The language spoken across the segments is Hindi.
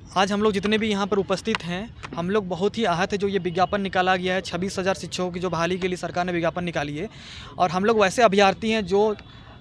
आज हम लोग जितने भी यहाँ पर उपस्थित हैं, हम लोग बहुत ही आहत है जो ये विज्ञापन निकाला गया है 26,000 शिक्षकों की जो बहाली के लिए सरकार ने विज्ञापन निकाली है। और हम लोग वैसे अभ्यर्थी हैं जो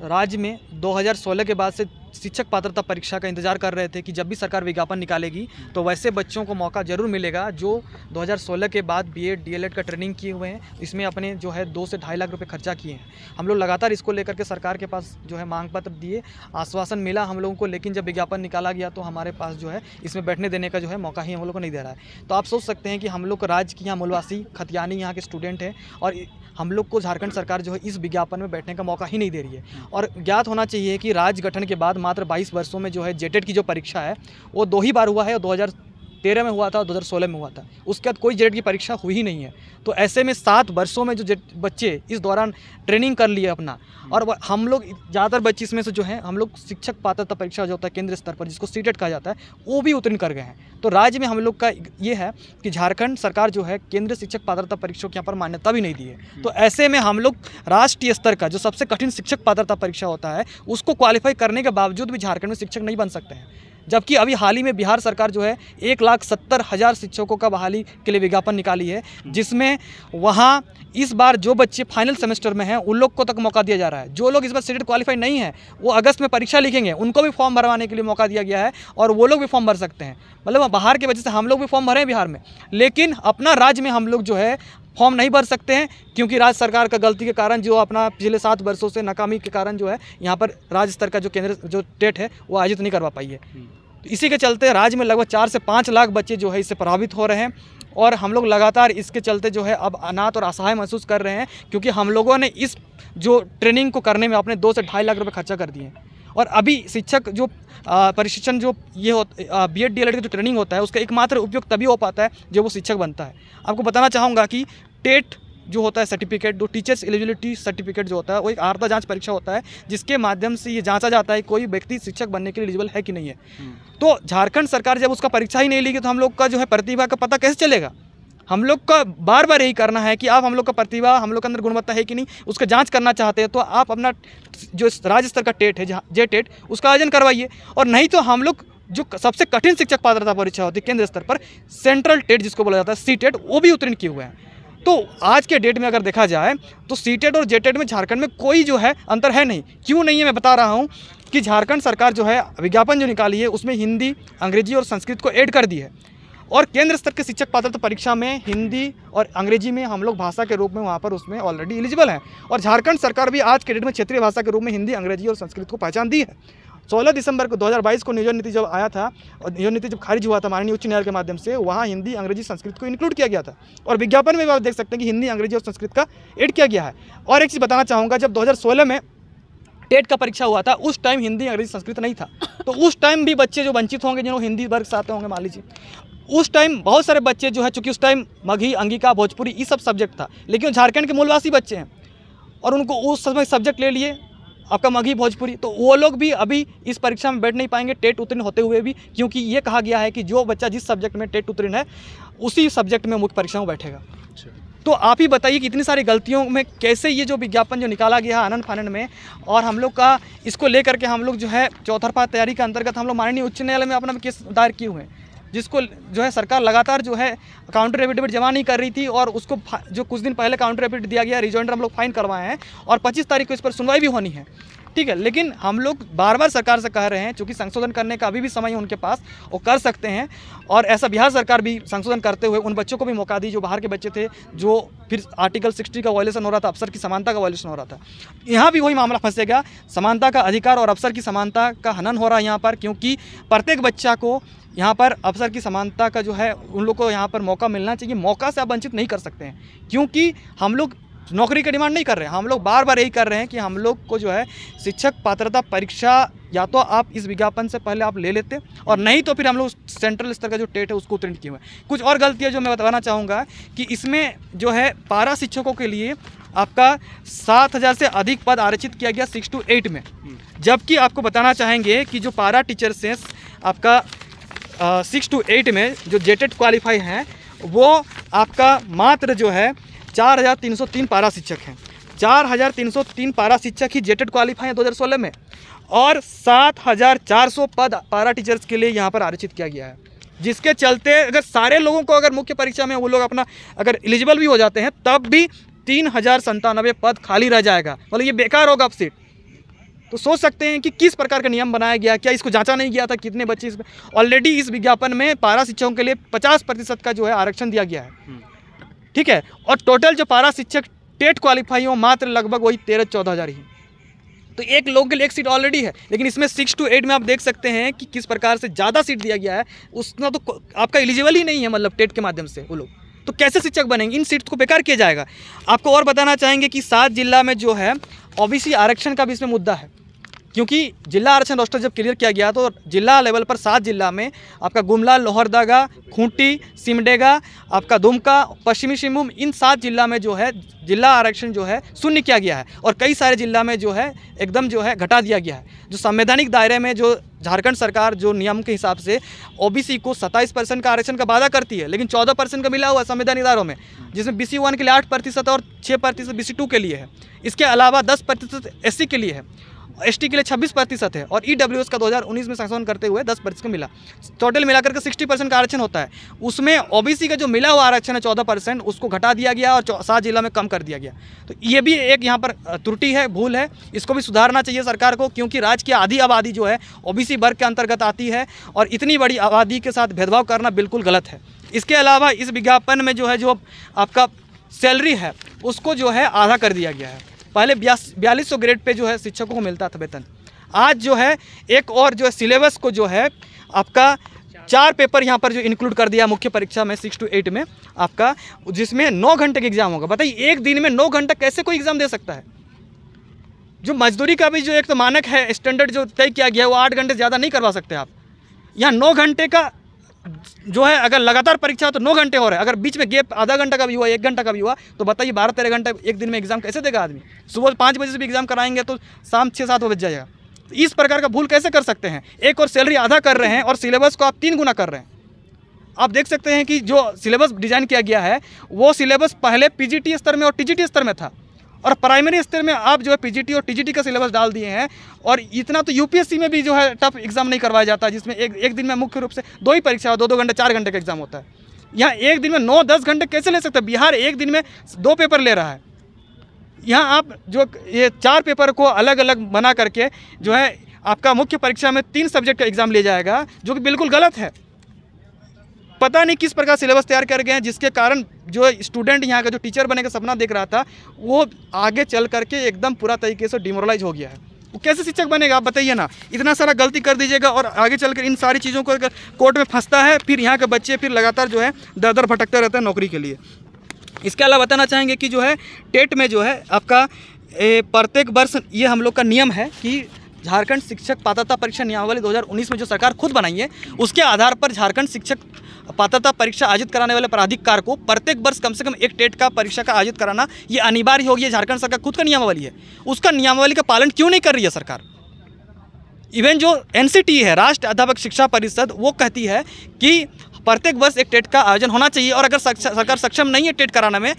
राज्य में 2016 के बाद से शिक्षक पात्रता परीक्षा का इंतजार कर रहे थे कि जब भी सरकार विज्ञापन निकालेगी तो वैसे बच्चों को मौका ज़रूर मिलेगा जो 2016 के बाद बीएड डीएलएड का ट्रेनिंग किए हुए हैं। इसमें अपने जो है 2 से 2.5 लाख रुपए खर्चा किए हैं। हम लोग लगातार इसको लेकर के सरकार के पास जो है मांग पत्र दिए, आश्वासन मिला हम लोगों को, लेकिन जब विज्ञापन निकाला गया तो हमारे पास जो है इसमें बैठने देने का जो है मौका ही हम लोग को नहीं दे रहा है। तो आप सोच सकते हैं कि हम लोग राज्य की यहाँ मूलवासी खतियानी यहाँ के स्टूडेंट हैं और हम लोग को झारखंड सरकार जो है इस विज्ञापन में बैठने का मौका ही नहीं दे रही है। और ज्ञात होना चाहिए कि राज्य गठन के बाद मात्र 22 वर्षों में जो है जेटेट की जो परीक्षा है वो 2 ही बार हुआ है, 2013 में हुआ था और 2016 में हुआ था। उसके बाद कोई जेटेट की परीक्षा हुई ही नहीं है। तो ऐसे में 7 वर्षों में जो बच्चे इस दौरान ट्रेनिंग कर लिए अपना, और हम लोग ज़्यादातर बच्चे इसमें से जो है हम लोग शिक्षक पात्रता परीक्षा जो होता है केंद्र स्तर पर जिसको सीटेट कहा जाता है वो भी उत्तीर्ण कर गए हैं। तो राज्य में हम लोग का ये है कि झारखंड सरकार जो है केंद्रीय शिक्षक पात्रता परीक्षा के यहाँ पर मान्यता भी नहीं दी है। तो ऐसे में हम लोग राष्ट्रीय स्तर का जो सबसे कठिन शिक्षक पात्रता परीक्षा होता है उसको क्वालिफाई करने के बावजूद भी झारखंड में शिक्षक नहीं बन सकते हैं। जबकि अभी हाल ही में बिहार सरकार जो है 1,70,000 शिक्षकों का बहाली के लिए विज्ञापन निकाली है, जिसमें वहाँ इस बार जो बच्चे फाइनल सेमेस्टर में हैं उन लोग को तक मौका दिया जा रहा है। जो लोग इस बार सीटेट क्वालिफाई नहीं है वो अगस्त में परीक्षा लिखेंगे, उनको भी फॉर्म भरवाने के लिए मौका दिया गया है और वो लोग भी फॉर्म भर सकते हैं। मतलब बाहर की वजह से हम लोग भी फॉर्म भरे हैं बिहार में, लेकिन अपना राज्य में हम लोग जो है फॉर्म नहीं भर सकते हैं क्योंकि राज्य सरकार का गलती के कारण जो अपना पिछले 7 वर्षों से नाकामी के कारण जो है यहाँ पर राज्य स्तर का जो केंद्र जो टेट है वो आयोजित नहीं करवा पाई है। तो इसी के चलते राज्य में लगभग 4 से 5 लाख बच्चे जो है इससे प्रभावित हो रहे हैं और हम लोग लगातार इसके चलते जो है अब अनाथ और असहाय महसूस कर रहे हैं क्योंकि हम लोगों ने इस जो ट्रेनिंग को करने में अपने 2 से 2.5 लाख रुपए खर्चा कर दिए हैं। और अभी शिक्षक जो प्रशिक्षण जो ये बीएड डीएलएड का जो ट्रेनिंग होता है उसका एकमात्र उपयोग तभी हो पाता है जब वो शिक्षक बनता है। आपको बताना चाहूँगा कि टेट जो होता है सर्टिफिकेट, जो टीचर्स एलिजिबिलिटी सर्टिफिकेट जो होता है वो एक आर्ता जांच परीक्षा होता है जिसके माध्यम से ये जांचा जाता है कोई व्यक्ति शिक्षक बनने के लिए एलिजिबल है कि नहीं है। तो झारखंड सरकार जब उसका परीक्षा ही नहीं लेगी तो हम लोग का जो है प्रतिभा का पता कैसे चलेगा। हम लोग का बार बार यही करना है कि आप हम लोग का प्रतिभा, हम लोग के अंदर गुणवत्ता है कि नहीं, उसका जांच करना चाहते हैं तो आप अपना जो राज्य स्तर का टेट है जे टेट उसका आयोजन करवाइए, और नहीं तो हम लोग जो सबसे कठिन शिक्षक पात्रता परीक्षा होती है केंद्र स्तर पर सेंट्रल टेट जिसको बोला जाता है सीटेट, वो भी उत्तीर्ण किए हुए हैं। तो आज के डेट में अगर देखा जाए तो सीटेट और जेटेट में झारखंड में कोई जो है अंतर है नहीं। क्यों नहीं है मैं बता रहा हूँ कि झारखंड सरकार जो है विज्ञापन जो निकाली है उसमें हिंदी, अंग्रेजी और संस्कृत को ऐड कर दी है और केंद्र स्तर के शिक्षक पात्रता परीक्षा में हिंदी और अंग्रेजी में हम लोग भाषा के रूप में वहाँ पर उसमें ऑलरेडी एलिजिबल हैं। और झारखंड सरकार भी आज के डेट में क्षेत्रीय भाषा के रूप में हिंदी, अंग्रेजी और संस्कृत को पहचान दी है। 16 दिसंबर को 2022 को नियोजन नीति जब आया था और नियोजन नीति जब खारिज हुआ था माननीय उच्च न्यायालय के माध्यम से, वहाँ हिंदी, अंग्रेजी, संस्कृत को इंक्लूड किया गया था और विज्ञापन में भी आप देख सकते हैं कि हिंदी, अंग्रेजी और संस्कृत का ऐड किया गया है। और एक चीज़ बताना चाहूँगा, जब 2016 में टेट का परीक्षा हुआ था उस टाइम हिंदी, अंग्रेजी, संस्कृत नहीं था। तो उस टाइम भी बच्चे जो वंचित होंगे जिन्होंने हिंदी वर्ग से आते होंगे मान लीजिए, उस टाइम बहुत सारे बच्चे जो है चूँकि उस टाइम मगही, अंगिका, भोजपुरी ये सब सब्जेक्ट था, लेकिन झारखंड के मूलवासी बच्चे हैं और उनको उस समय सब्जेक्ट ले लिए आपका मगही, भोजपुरी, तो वो लोग भी अभी इस परीक्षा में बैठ नहीं पाएंगे टेट उत्तीर्ण होते हुए भी, क्योंकि ये कहा गया है कि जो बच्चा जिस सब्जेक्ट में टेट उत्तीर्ण है उसी सब्जेक्ट में मुख्य परीक्षा में बैठेगा। तो आप ही बताइए कि इतनी सारी गलतियों में कैसे ये जो विज्ञापन जो निकाला गया है आनंद फानंद में, और हम लोग का इसको लेकर के हम लोग जो है चौतरफा तैयारी के अंतर्गत हम लोग माननीय उच्च न्यायालय में अपना केस दायर किए हुए हैं, जिसको जो है सरकार लगातार जो है काउंटर एफिडेविट जमा नहीं कर रही थी और उसको जो कुछ दिन पहले काउंटर एफिडेविट दिया गया, रिजॉइंडर हम लोग फाइन करवाए हैं और 25 तारीख को इस पर सुनवाई भी होनी है। ठीक है, लेकिन हम लोग बार बार सरकार से कह रहे हैं चूँकि संशोधन करने का अभी भी समय है उनके पास, वो कर सकते हैं और ऐसा बिहार सरकार भी संशोधन करते हुए उन बच्चों को भी मौका दी जो बाहर के बच्चे थे, जो फिर आर्टिकल 60 का वायलेशन हो रहा था, अफसर की समानता का वायलेशन हो रहा था। यहाँ भी वही मामला फंसेगा, समानता का अधिकार और अफसर की समानता का हनन हो रहा है यहाँ पर, क्योंकि प्रत्येक बच्चा को यहाँ पर अफसर की समानता का जो है उन लोग को यहाँ पर मौका मिलना चाहिए। मौका से आप वंचित नहीं कर सकते हैं, क्योंकि हम लोग नौकरी की डिमांड नहीं कर रहे हैं। हम लोग बार बार यही कर रहे हैं कि हम लोग को जो है शिक्षक पात्रता परीक्षा या तो आप इस विज्ञापन से पहले आप ले लेते और नहीं तो फिर हम लोग सेंट्रल स्तर का जो टेट है उसको उत्तीर्ण किए हुए हैं। कुछ और गलतियाँ जो मैं बताना चाहूँगा कि इसमें जो है पारा शिक्षकों के लिए आपका 7,000 से अधिक पद आरक्षित किया गया 6 to 8 में, जबकि आपको बताना चाहेंगे कि जो पारा टीचर्स हैं आपका 6 to 8 में जो जेटेट क्वालिफाई हैं वो आपका मात्र जो है 4,303 पारा शिक्षक हैं। 4,303 पारा शिक्षक ही जेटेट क्वालिफाई हैं 2016 में और 7,400 पद पारा टीचर्स के लिए यहाँ पर आरक्षित किया गया है। जिसके चलते अगर सारे लोगों को अगर मुख्य परीक्षा में वो लोग अपना अगर एलिजिबल भी हो जाते हैं तब भी 3097 पद खाली रह जाएगा, मतलब ये बेकार होगा अब सीट। तो सोच सकते हैं कि किस प्रकार का नियम बनाया गया, क्या इसको जांचा नहीं गया था कितने बच्चे इसमें। ऑलरेडी इस विज्ञापन में पारा शिक्षकों के लिए 50% का जो है आरक्षण दिया गया है, ठीक है। और टोटल जो पारा शिक्षक टेट क्वालिफाई हो मात्र लगभग वही 13-14 हज़ार ही। तो एक लोग के लिए एक सीट ऑलरेडी है, लेकिन इसमें 6 to 8 में आप देख सकते हैं कि किस प्रकार से ज़्यादा सीट दिया गया है। उसका तो आपका एलिजिबल ही नहीं है, मतलब टेट के माध्यम से वो लोग, तो कैसे शिक्षक बनेंगे? इन सीट्स को बेकार किया जाएगा। आपको और बताना चाहेंगे कि 7 जिला में जो है ओबीसी आरक्षण का भी इसमें मुद्दा है, क्योंकि जिला आरक्षण रोस्टर जब क्लियर किया गया तो जिला लेवल पर 7 जिला में आपका गुमला, लोहरदगा, खूंटी, सिमडेगा, आपका दुमका, पश्चिमी सिंहभूम, इन 7 जिला में जो है जिला आरक्षण जो है शून्य किया गया है। और कई सारे जिला में जो है एकदम जो है घटा दिया गया है। जो संवैधानिक दायरे में जो झारखंड सरकार जो नियम के हिसाब से ओबीसी को 27% का आरक्षण का वादा करती है, लेकिन 14% का मिला हुआ संवैधानिक दायरों में, जिसमें BC 1 के लिए 8% और 6% BC 2 के लिए है। इसके अलावा 10% SC के लिए है, ST के लिए 26% है, और EWS का 2019 में संशोधन करते हुए 10% का मिला। टोटल मिलाकर के 60% का आरक्षण होता है। उसमें ओबीसी का जो मिला हुआ आरक्षण है 14%, उसको घटा दिया गया और 7 जिला में कम कर दिया गया। तो ये भी एक यहाँ पर त्रुटि है, भूल है, इसको भी सुधारना चाहिए सरकार को, क्योंकि राज्य की आधी आबादी जो है ओबीसी वर्ग के अंतर्गत आती है और इतनी बड़ी आबादी के साथ भेदभाव करना बिल्कुल गलत है। इसके अलावा इस विज्ञापन में जो है जो आपका सैलरी है उसको जो है आधा कर दिया गया है। पहले 4200 ग्रेड पे जो है शिक्षकों को मिलता था वेतन, आज जो है एक और जो है सिलेबस को जो है आपका 4 पेपर यहाँ पर जो इंक्लूड कर दिया मुख्य परीक्षा में 6 to 8 में आपका, जिसमें 9 घंटे का एग्जाम होगा। बताइए एक दिन में 9 घंटा कैसे कोई एग्जाम दे सकता है? जो मजदूरी का भी जो एक तो मानक है, स्टैंडर्ड जो तय किया गया है, वो 8 घंटे ज़्यादा नहीं करवा सकते आप। यहाँ 9 घंटे का जो है अगर लगातार परीक्षा हो तो 9 घंटे हो रहा है, अगर बीच में गैप आधा घंटा का भी हुआ, 1 घंटा का भी हुआ, तो बताइए 12-13 घंटा एक दिन में एग्जाम कैसे देगा आदमी? सुबह 5 बजे से भी एग्जाम कराएंगे तो शाम 6-7 बज जाएगा। तो इस प्रकार का भूल कैसे कर सकते हैं? एक और सैलरी आधा कर रहे हैं और सिलेबस को आप 3 गुना कर रहे हैं। आप देख सकते हैं कि जो सिलेबस डिज़ाइन किया गया है वो सिलेबस पहले PGT स्तर में और TGT स्तर में था, और प्राइमरी स्तर में आप जो है PGT और TGT का सिलेबस डाल दिए हैं। और इतना तो UPSC में भी जो है टफ एग्जाम नहीं करवाया जाता, जिसमें एक दिन में मुख्य रूप से 2 ही परीक्षा हो, 2-2 घंटे 4 घंटे का एग्जाम होता है। यहाँ एक दिन में 9-10 घंटे कैसे ले सकते हैं? बिहार एक दिन में 2 पेपर ले रहा है। यहाँ आप जो ये 4 पेपर को अलग अलग बना करके जो है आपका मुख्य परीक्षा में 3 सब्जेक्ट का एग्जाम ले जाएगा, जो कि बिल्कुल गलत है। पता नहीं किस प्रकार सिलेबस तैयार कर गए हैं, जिसके कारण जो स्टूडेंट यहाँ का जो टीचर बने का सपना देख रहा था वो आगे चल करके एकदम पूरा तरीके से डिमोरलाइज हो गया है। वो कैसे शिक्षक बनेगा आप बताइए ना? इतना सारा गलती कर दीजिएगा और आगे चलकर इन सारी चीज़ों को अगर कोर्ट में फंसता है, फिर यहाँ के बच्चे फिर लगातार जो है दर भटकते रहते हैं नौकरी के लिए। इसके अलावा बताना चाहेंगे कि जो है टेट में जो है आपका प्रत्येक वर्ष ये हम लोग का नियम है कि झारखंड शिक्षक पात्रता परीक्षा नियमावली 2019 में जो सरकार खुद बनाई है, उसके आधार पर झारखंड शिक्षक पात्रता परीक्षा आयोजित कराने वाले प्राधिकार को प्रत्येक वर्ष कम से कम एक टेट का परीक्षा का आयोजित कराना ये अनिवार्य होगी। झारखंड सरकार खुद का नियमावली है, उसका नियमावली का पालन क्यों नहीं कर रही है सरकार? इवन जो NCT है, राष्ट्रीय अध्यापक शिक्षा परिषद, वो कहती है कि प्रत्येक वर्ष एक टेट का आयोजन होना चाहिए, और अगर सरकार सक्षम नहीं है टेट कराने में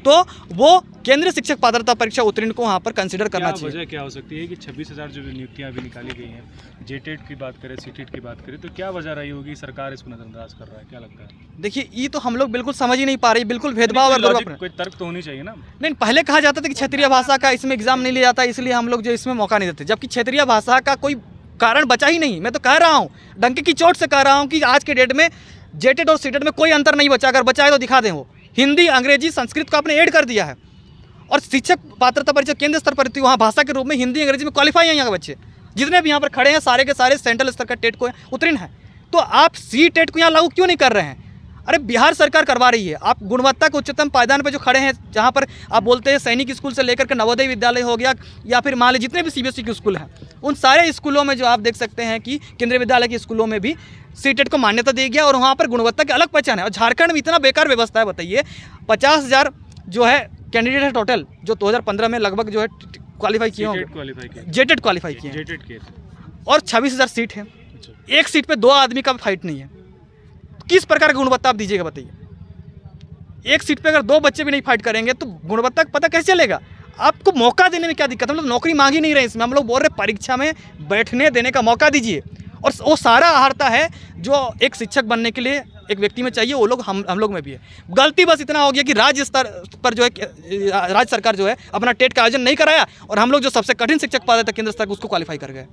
तो वो केंद्रीय शिक्षक पात्रता परीक्षा उत्तीर्ण को वहाँ पर कंसिडर करना चाहिए। वजह क्या हो सकती है कि 26,000 जो नियुक्तियाँ अभी निकाली गई हैं, JTET की बात करें, CTET की बात करें, तो क्या वजह रही होगी? सरकार इसको नजरअंदाज कर रहा है, क्या लगता है? देखिए ये तो हम लोग बिल्कुल समझ ही नहीं पा रही, बिल्कुल भेदभाव और कोई तर्क तो होनी चाहिए ना। नहीं, पहले कहा जाता था कि क्षेत्रीय भाषा का इसमें एग्जाम नहीं लिया जाता, इसलिए हम लोग जो इसमें मौका नहीं देते, जबकि क्षेत्रीय भाषा का कोई कारण बचा ही नहीं। मैं तो कह रहा हूँ, डंके की चोट से कह रहा हूँ कि आज के डेट में JTET और CTET में कोई अंतर नहीं बचा। अगर बचा है तो दिखा दें। वो हिंदी, अंग्रेजी, संस्कृत को आपने ऐड कर दिया है, और शिक्षक पात्रता परीक्षा केंद्र स्तर पर वहाँ भाषा के रूप में हिंदी अंग्रेजी में क्वालिफाई हैं यहाँ के बच्चे। जितने भी यहाँ पर खड़े हैं सारे के सारे सेंट्रल स्तर का टेट को उत्तीर्ण हैं। तो आप CTET को यहाँ लागू क्यों नहीं कर रहे हैं? अरे बिहार सरकार करवा रही है। आप गुणवत्ता के उच्चतम पायदान पर जो खड़े हैं, जहाँ पर आप बोलते हैं सैनिक स्कूल से लेकर के नवोदय विद्यालय हो गया, या फिर मान लीजिए जितने भी CBSE के स्कूल हैं, उन सारे स्कूलों में जो आप देख सकते हैं कि केंद्रीय विद्यालय के स्कूलों में भी CTET को मान्यता दी गया, और वहाँ पर गुणवत्ता की अलग पहचान है। और झारखंड में इतना बेकार व्यवस्था है, बताइए 50,000 जो है कैंडिडेट है टोटल, जो 2015 में लगभग जो है क्वालिफाई किए होंगे, JTET क्वालिफाई किए हैं, और 26,000 सीट है। एक सीट पे 2 आदमी का फाइट नहीं है। किस प्रकार की गुणवत्ता आप दीजिएगा बताइए? एक सीट पे अगर 2 बच्चे भी नहीं फाइट करेंगे तो गुणवत्ता का पता कैसे चलेगा? आपको मौका देने में क्या दिक्कत है? हम लोग नौकरी मांग ही नहीं रहे इसमें, हम लोग बोल रहे परीक्षा में बैठने देने का मौका दीजिए। और वो सारा अहर्ता है जो एक शिक्षक बनने के लिए एक व्यक्ति में चाहिए, वो लोग हम लोग में भी है। गलती बस इतना हो गया कि राज्य स्तर पर जो है राज्य सरकार जो है अपना टेट का आयोजन नहीं कराया, और हम लोग जो सबसे कठिन शिक्षक पाते थे केंद्र स्तर उसको क्वालिफाई कर गए।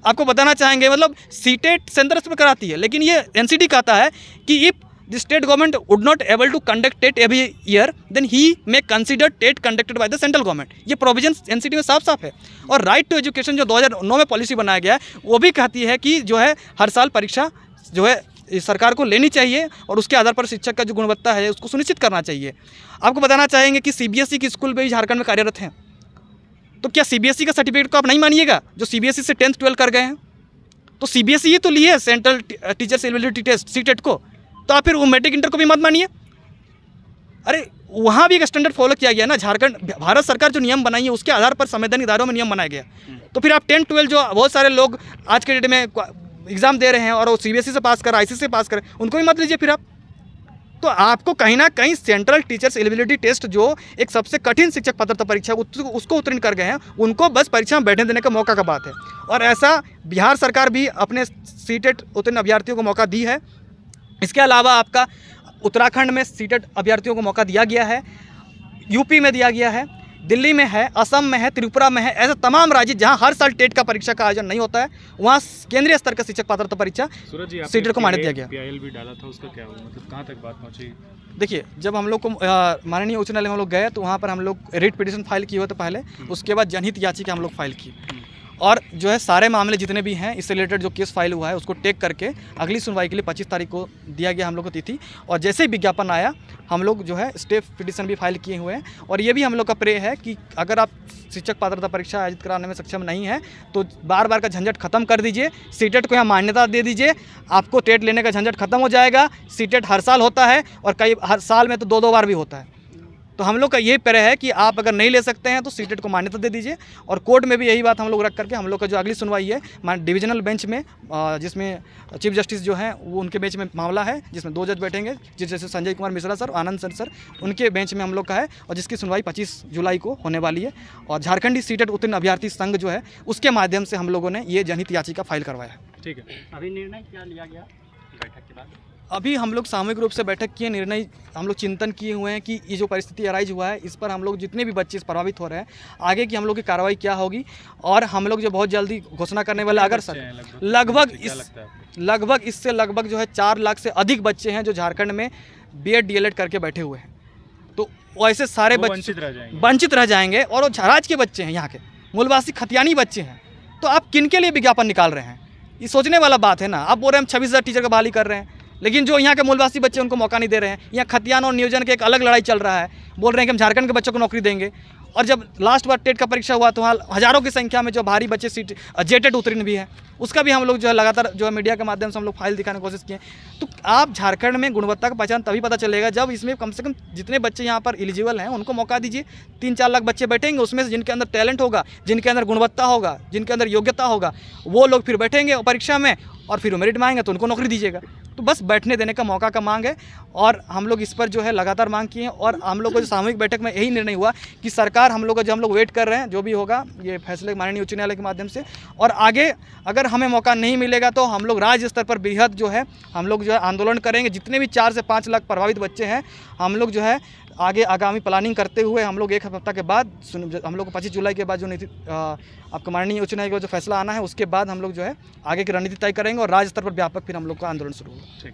आपको बताना चाहेंगे, मतलब सीटेट सेंटर पर कराती है, लेकिन ये एनसीटी कहता है कि if the state government would not able to conduct TET every year, then he may consider TET conducted by the central government। ये प्रोविजन एनसीटी में साफ साफ है। और राइट टू एजुकेशन जो 2009 में पॉलिसी बनाया गया है वो भी कहती है कि जो है हर साल परीक्षा जो है सरकार को लेनी चाहिए और उसके आधार पर शिक्षक का जो गुणवत्ता है उसको सुनिश्चित करना चाहिए। आपको बताना चाहेंगे कि सीबीएसई के स्कूल भी झारखंड में कार्यरत हैं, तो क्या सीबीएसई का सर्टिफिकेट को आप नहीं मानिएगा जो सीबीएसई से 10th 12 कर गए हैं? तो सीबीएसई ही तो लिए है central teachers eligibility test CTET को, तो आप फिर वो मैट्रिक इंटर को भी मत मानिए। अरे वहाँ भी एक स्टैंडर्ड फॉलो किया गया ना, झारखंड भारत सरकार जो नियम बनाई है उसके आधार पर संवैधानिक इदारों में नियम बनाया गया। तो फिर आप 10 12 जो बहुत सारे लोग आज के डेट में एग्ज़ाम दे रहे हैं और वो सीबीएसई से पास कर आईसीएसई से पास करें, उनको भी मत लीजिए फिर आप। तो आपको कहीं ना कहीं सेंट्रल टीचर्स एलिजिबिलिटी टेस्ट जो एक सबसे कठिन शिक्षक पात्रता परीक्षा उसको उत्तीर्ण कर गए हैं, उनको बस परीक्षा में बैठने देने का मौका का बात है। और ऐसा बिहार सरकार भी अपने सीटेट उत्तीर्ण अभ्यर्थियों को मौका दी है। इसके अलावा आपका उत्तराखंड में सीटेट अभ्यर्थियों को मौका दिया गया है, यूपी में दिया गया है, दिल्ली में है, असम में है, त्रिपुरा में है। ऐसे तमाम राज्य जहां हर साल टेट का परीक्षा का आयोजन नहीं होता है वहां केंद्रीय स्तर का शिक्षक पात्रता परीक्षा सीटेट को मान्यता दिया गया। पीआईएल भी डाला था, उसका क्या हुआ, मतलब कहां तक बात पहुंची? देखिए, जब हम लोग को माननीय उच्च न्यायालय में हम लोग गए तो वहाँ पर हम लोग रिट पिटीशन फाइल किए हुए थे पहले, उसके बाद जनहित याचिका हम लोग फाइल की, और जो है सारे मामले जितने भी हैं इससे रिलेटेड जो केस फाइल हुआ है उसको टेक करके अगली सुनवाई के लिए 25 तारीख को दिया गया हम लोग को तिथि। और जैसे ही विज्ञापन आया हम लोग जो है स्टे पिटीशन भी फाइल किए हुए हैं। और ये भी हम लोग का प्रे है कि अगर आप शिक्षक पात्रता परीक्षा आयोजित कराने में सक्षम नहीं है तो बार बार का झंझट खत्म कर दीजिए, सीटेट को यहाँ मान्यता दे दीजिए, आपको टेट लेने का झंझट खत्म हो जाएगा। सीटेट हर साल होता है और कई हर साल में तो 2-2 बार भी होता है। तो हम लोग का यही प्रे है कि आप अगर नहीं ले सकते हैं तो सीटेट को मान्यता दे दीजिए। और कोर्ट में भी यही बात हम लोग रख करके हम लोग का जो अगली सुनवाई है डिविजनल बेंच में, जिसमें चीफ जस्टिस जो हैं वो उनके बेंच में मामला है, जिसमें 2 जज बैठेंगे, जैसे संजय कुमार मिश्रा सर, आनंद सर, उनके बेंच में हम लोग का है, और जिसकी सुनवाई 25 जुलाई को होने वाली है। और झारखंडी सीटेट उत्तीर्ण अभ्यर्थी संघ जो है उसके माध्यम से हम लोगों ने ये जनहित याचिका फाइल करवाया है। ठीक है, अभी निर्णय क्या लिया गया बैठक के बाद? अभी हम लोग सामूहिक रूप से बैठक किए, निर्णय हम लोग चिंतन किए हुए हैं कि ये जो परिस्थिति अराइज हुआ है इस पर हम लोग जितने भी बच्चे प्रभावित हो रहे हैं आगे की हम लोग की कार्रवाई क्या होगी। और हम लोग जो बहुत जल्दी घोषणा करने वाले, अगर सर लगभग इससे लगभग जो है 4 लाख से अधिक बच्चे हैं जो झारखंड में बीएड डीएलएड करके बैठे हुए हैं, तो ऐसे सारे बच्चे वंचित रह जाएंगे। और वो झाराज के बच्चे हैं, यहाँ के मूलवासी खतियानी बच्चे हैं, तो आप किन के लिए विज्ञापन निकाल रहे हैं? ये सोचने वाला बात है ना। आप बोल रहे हैं हम 26,000 टीचर का बहाली कर रहे हैं, लेकिन जो यहाँ के मूलवासी बच्चे उनको मौका नहीं दे रहे हैं। यहाँ खतियान और नियोजन के एक अलग लड़ाई चल रहा है, बोल रहे हैं कि हम झारखंड के बच्चों को नौकरी देंगे। और जब लास्ट बार टेट का परीक्षा हुआ तो वहाँ हज़ारों की संख्या में जो भारी बच्चे सीट जेटेट उत्तीर्ण भी है, उसका भी हम लोग जो है लगातार जो है मीडिया के माध्यम से हम लोग फाइल दिखाने की कोशिश किए। तो आप झारखंड में गुणवत्ता का पहचान तभी पता चलेगा जब इसमें कम से कम जितने बच्चे यहाँ पर एलिजिबल हैं उनको मौका दीजिए। 3-4 लाख बच्चे बैठेंगे, उसमें से जिनके अंदर टैलेंट होगा, जिनके अंदर गुणवत्ता होगा, जिनके अंदर योग्यता होगा, वो लोग फिर बैठेंगे परीक्षा में और फिर मेरिट में आएंगे तो उनको नौकरी दीजिएगा। तो बस बैठने देने का मौका का मांग है और हम लोग इस पर जो है लगातार मांग किए हैं। और हम लोग को जो सामूहिक बैठक में यही निर्णय हुआ कि सरकार हम लोग वेट कर रहे हैं जो भी होगा ये फैसले माननीय उच्च न्यायालय के माध्यम से। और आगे अगर हमें मौका नहीं मिलेगा तो हम लोग राज्य स्तर पर बृहद जो है हम लोग जो है आंदोलन करेंगे। जितने भी 4 से 5 लाख प्रभावित बच्चे हैं हम लोग जो है आगे आगामी प्लानिंग करते हुए हम लोग 1 हफ्ता के बाद हम लोग को 25 जुलाई के बाद जो नीति आपका माननीय उच्च न्यायालय का जो फैसला आना है उसके बाद हम लोग जो है आगे की रणनीति तय करेंगे और राज्य स्तर पर व्यापक फिर हम लोग का आंदोलन शुरू होगा। ठीक।